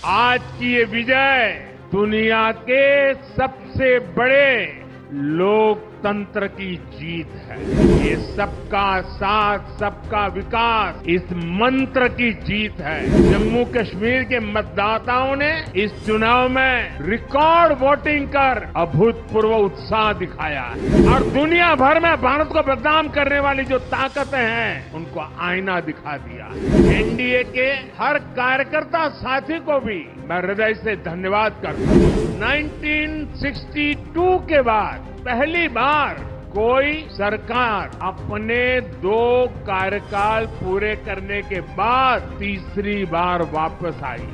आज की ये विजय दुनिया के सबसे बड़े लोकतंत्र की जीत है। ये सबका साथ सबका विकास इस मंत्र की जीत है। जम्मू कश्मीर के मतदाताओं ने इस चुनाव में रिकॉर्ड वोटिंग कर अभूतपूर्व उत्साह दिखाया है और दुनिया भर में भारत को बदनाम करने वाली जो ताकतें हैं उनको आईना दिखा दिया है। एनडीए के हर कार्यकर्ता साथी को भी मैं हृदय से धन्यवाद करता हूं। 1962 के बाद पहली बार कोई सरकार अपने 2 कार्यकाल पूरे करने के बाद तीसरी बार वापस आई।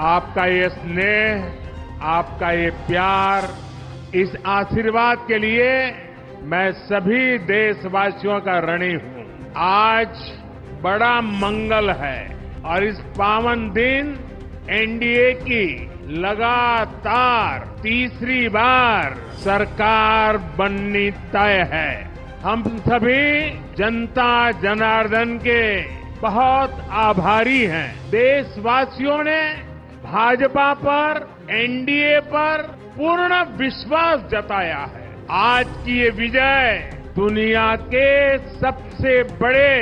आपका ये स्नेह, आपका ये प्यार, इस आशीर्वाद के लिए मैं सभी देशवासियों का ऋणी हूं। आज बड़ा मंगल है और इस पावन दिन एनडीए की लगातार तीसरी बार सरकार बननी तय है। हम सभी जनता जनार्दन के बहुत आभारी हैं। देशवासियों ने भाजपा पर, एनडीए पर पूर्ण विश्वास जताया है। आज की ये विजय दुनिया के सबसे बड़े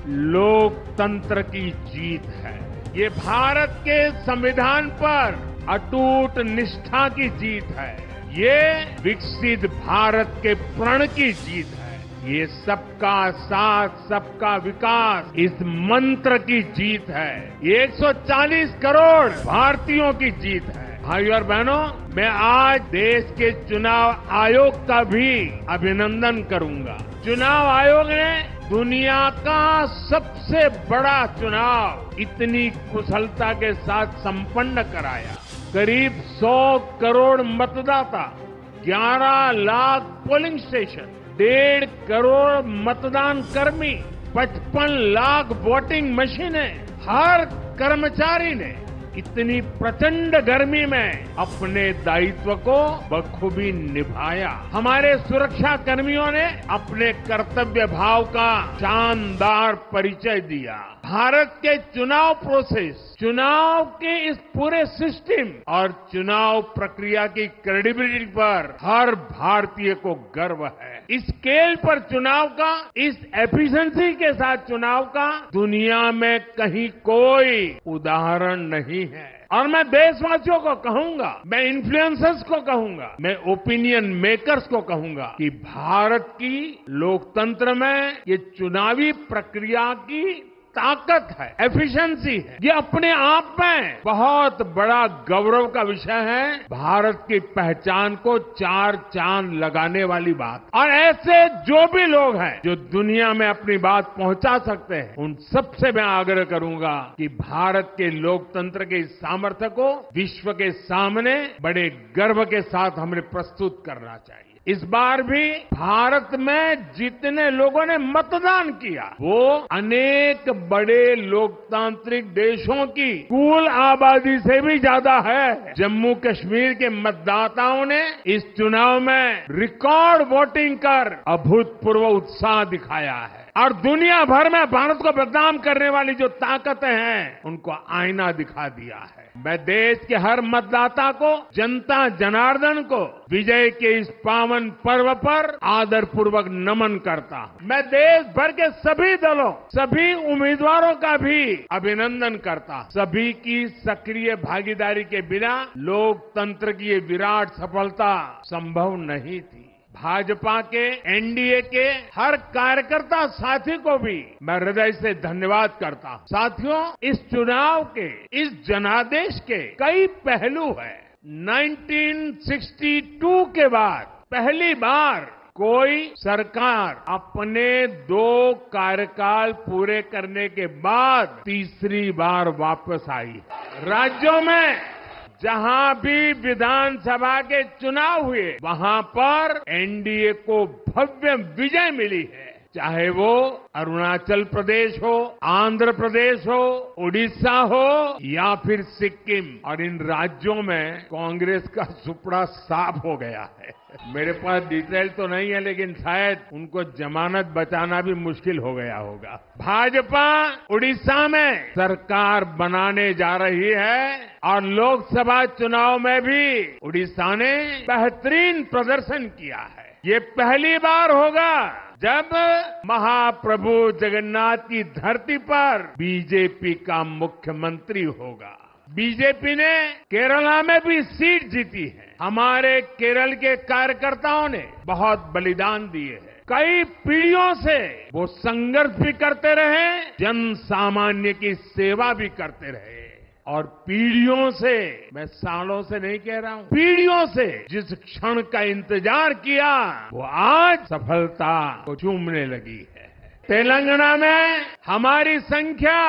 लोकतंत्र की जीत है। ये भारत के संविधान पर अटूट निष्ठा की जीत है। ये विकसित भारत के प्रण की जीत है। ये सबका साथ सबका विकास इस मंत्र की जीत है। ये 140 करोड़ भारतीयों की जीत है। भाइयों और बहनों, मैं आज देश के चुनाव आयोग का भी अभिनंदन करूंगा। चुनाव आयोग ने दुनिया का सबसे बड़ा चुनाव इतनी कुशलता के साथ संपन्न कराया। करीब 100 करोड़ मतदाता, 11 लाख पोलिंग स्टेशन, 1.5 करोड़ मतदान कर्मी, 55 लाख वोटिंग मशीनें, हर कर्मचारी ने इतनी प्रचंड गर्मी में अपने दायित्व को बखूबी निभाया। हमारे सुरक्षा कर्मियों ने अपने कर्तव्य भाव का शानदार परिचय दिया। भारत के चुनाव प्रोसेस, चुनाव के इस पूरे सिस्टम और चुनाव प्रक्रिया की क्रेडिबिलिटी पर हर भारतीय को गर्व है। इस स्केल पर चुनाव का, इस एफिशिएंसी के साथ चुनाव का दुनिया में कहीं कोई उदाहरण नहीं है। और मैं देशवासियों को कहूंगा, मैं इन्फ्लुएंसर्स को कहूंगा, मैं ओपिनियन मेकर्स को कहूंगा कि भारत की लोकतंत्र में ये चुनावी प्रक्रिया की ताकत है, एफिशिएंसी है। ये अपने आप में बहुत बड़ा गौरव का विषय है। भारत की पहचान को 4 चांद लगाने वाली बात। और ऐसे जो भी लोग हैं जो दुनिया में अपनी बात पहुंचा सकते हैं, उन सबसे मैं आग्रह करूंगा कि भारत के लोकतंत्र के इस सामर्थ्य को विश्व के सामने बड़े गर्व के साथ हमें प्रस्तुत करना चाहिए। इस बार भी भारत में जितने लोगों ने मतदान किया वो अनेक बड़े लोकतांत्रिक देशों की कुल आबादी से भी ज्यादा है। जम्मू कश्मीर के मतदाताओं ने इस चुनाव में रिकॉर्ड वोटिंग कर अभूतपूर्व उत्साह दिखाया है और दुनिया भर में भारत को बदनाम करने वाली जो ताकतें हैं उनको आईना दिखा दिया है। मैं देश के हर मतदाता को, जनता जनार्दन को विजय के इस पावन पर्व पर आदरपूर्वक नमन करता हूं। मैं देश भर के सभी दलों, सभी उम्मीदवारों का भी अभिनंदन करता हूं। सभी की सक्रिय भागीदारी के बिना लोकतंत्र की ये विराट सफलता संभव नहीं थी। भाजपा के, एनडीए के हर कार्यकर्ता साथी को भी मैं हृदय से धन्यवाद करता हूं। साथियों, इस चुनाव के, इस जनादेश के कई पहलू हैं। 1962 के बाद पहली बार कोई सरकार अपने 2 कार्यकाल पूरे करने के बाद तीसरी बार वापस आई। राज्यों में जहां भी विधानसभा के चुनाव हुए वहां पर एनडीए को भव्य विजय मिली है। चाहे वो अरुणाचल प्रदेश हो, आंध्र प्रदेश हो, उड़ीसा हो या फिर सिक्किम। और इन राज्यों में कांग्रेस का सुपड़ा साफ हो गया है। मेरे पास डिटेल तो नहीं है, लेकिन शायद उनको जमानत बचाना भी मुश्किल हो गया होगा। भाजपा उड़ीसा में सरकार बनाने जा रही है और लोकसभा चुनाव में भी उड़ीसा ने बेहतरीन प्रदर्शन किया है। ये पहली बार होगा जब महाप्रभु जगन्नाथ की धरती पर बीजेपी का मुख्यमंत्री होगा। बीजेपी ने केरला में भी सीट जीती है। हमारे केरल के कार्यकर्ताओं ने बहुत बलिदान दिए हैं। कई पीढ़ियों से वो संघर्ष भी करते रहे, जन सामान्य की सेवा भी करते रहे। और पीढ़ियों से, मैं सालों से नहीं कह रहा हूं, पीढ़ियों से जिस क्षण का इंतजार किया वो आज सफलता को चूमने लगी है। तेलंगाना में हमारी संख्या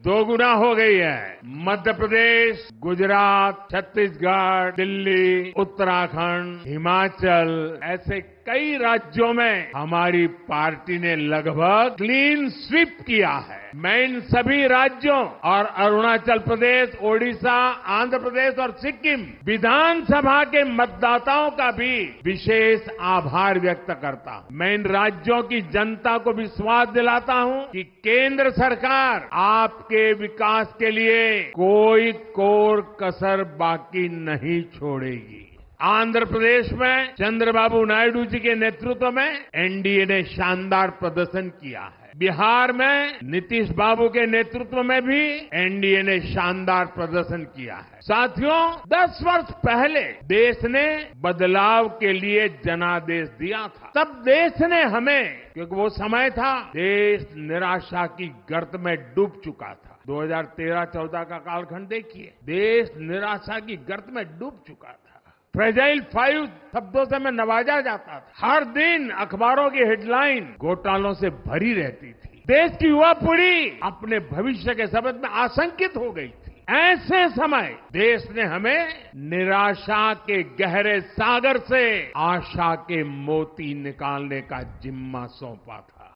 2 गुना हो गई है। मध्य प्रदेश, गुजरात, छत्तीसगढ़, दिल्ली, उत्तराखंड, हिमाचल, ऐसे कई राज्यों में हमारी पार्टी ने लगभग क्लीन स्वीप किया है। मैं इन सभी राज्यों और अरुणाचल प्रदेश, ओडिशा, आंध्र प्रदेश और सिक्किम विधानसभा के मतदाताओं का भी विशेष आभार व्यक्त करता हूं। मैं इन राज्यों की जनता को विश्वास दिलाता हूं कि केंद्र सरकार आपके विकास के लिए कोई कोर कसर बाकी नहीं छोड़ेगी। आंध्र प्रदेश में चंद्रबाबू नायडू जी के नेतृत्व में एनडीए ने शानदार प्रदर्शन किया है। बिहार में नीतीश बाबू के नेतृत्व में भी एनडीए ने शानदार प्रदर्शन किया है। साथियों, 10 वर्ष पहले देश ने बदलाव के लिए जनादेश दिया था। तब देश ने हमें, क्योंकि वो समय था देश निराशा की गर्त में डूब चुका था। 2013-14 का कालखंड देखिए, देश निराशा की गर्त में डूब चुका था। फ्रेजाइल 5 शब्दों से मैं नवाजा जाता था। हर दिन अखबारों की हेडलाइन घोटालों से भरी रहती थी। देश की युवा पीढ़ी अपने भविष्य के संबंध में आशंकित हो गई थी। ऐसे समय देश ने हमें निराशा के गहरे सागर से आशा के मोती निकालने का जिम्मा सौंपा था।